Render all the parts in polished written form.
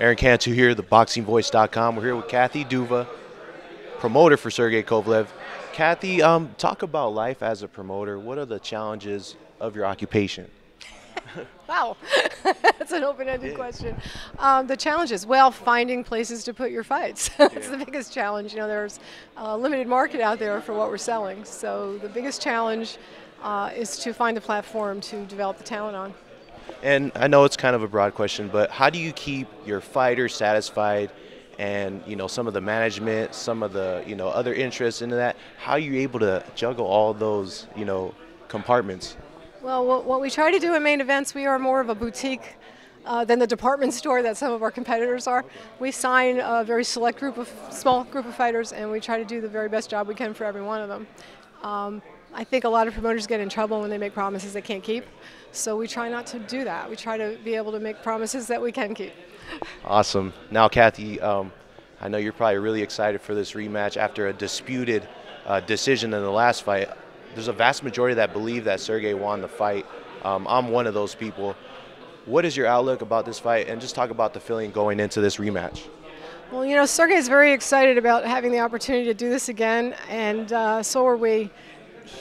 Aaron Cantu here, ThaBoxingvoice.com. We're here with Kathy Duva, promoter for Sergey Kovalev. Kathy, talk about life as a promoter. What are the challenges of your occupation? Wow, that's an open-ended question. The challenges, well, finding places to put your fights. That's the biggest challenge. You know, there's a limited market out there for what we're selling. So the biggest challenge is to find the platform to develop the talent on. And I know it's kind of a broad question, but how do you keep your fighters satisfied and, you know, some of the management, some of the, you know, other interests into that? How are you able to juggle all those, you know, compartments? Well, what we try to do in main events, we are more of a boutique than the department store that some of our competitors are. We sign a very select small group of fighters, and we try to do the very best job we can for every one of them. I think a lot of promoters get in trouble when they make promises they can't keep, so we try not to do that. We try to be able to make promises that we can keep. Awesome. Now, Kathy, I know you're probably really excited for this rematch after a disputed decision in the last fight. There's a vast majority that believe that Sergey won the fight. I'm one of those people. What is your outlook about this fight? And just talk about the feeling going into this rematch. Well, you know, Sergey is very excited about having the opportunity to do this again, and so are we.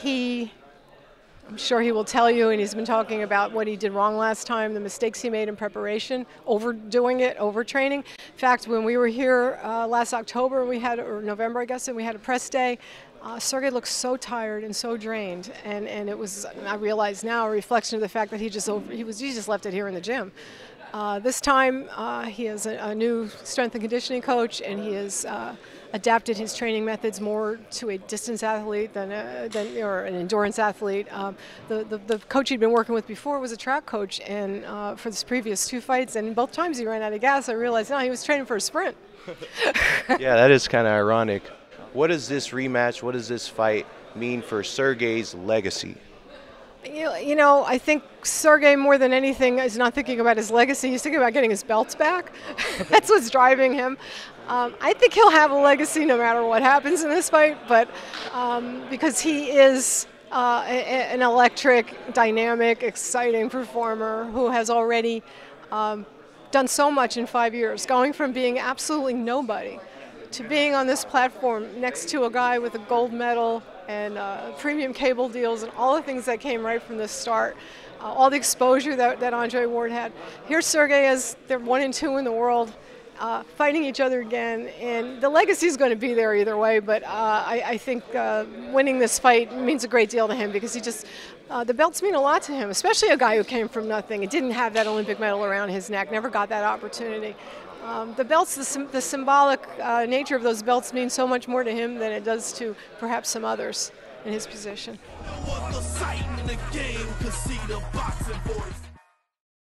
I'm sure he will tell you, and he's been talking about what he did wrong last time, the mistakes he made in preparation, overdoing it, overtraining. In fact, when we were here last October, or November, I guess, and we had a press day, Sergey looked so tired and so drained, and it was, I realize now, a reflection of the fact that he just left it here in the gym. This time, he has a new strength and conditioning coach, and he has adapted his training methods more to a distance athlete or an endurance athlete. The coach he'd been working with before was a track coach, and for his previous two fights, and both times he ran out of gas, I realized now he was training for a sprint. Yeah, that is kind of ironic. What does this rematch, what does this fight mean for Sergey's legacy? You know, I think Sergey, more than anything, is not thinking about his legacy. He's thinking about getting his belts back. That's what's driving him. I think he'll have a legacy no matter what happens in this fight, but because he is an electric, dynamic, exciting performer who has already done so much in 5 years, going from being absolutely nobody to being on this platform next to a guy with a gold medal and premium cable deals and all the things that came right from the start, all the exposure that Andre Ward had. Here's Sergey as they're 1 and 2 in the world, fighting each other again, and the legacy is going to be there either way, but I think winning this fight means a great deal to him because the belts mean a lot to him, especially a guy who came from nothing and didn't have that Olympic medal around his neck, never got that opportunity. The belts, the symbolic nature of those belts means so much more to him than it does to perhaps some others in his position.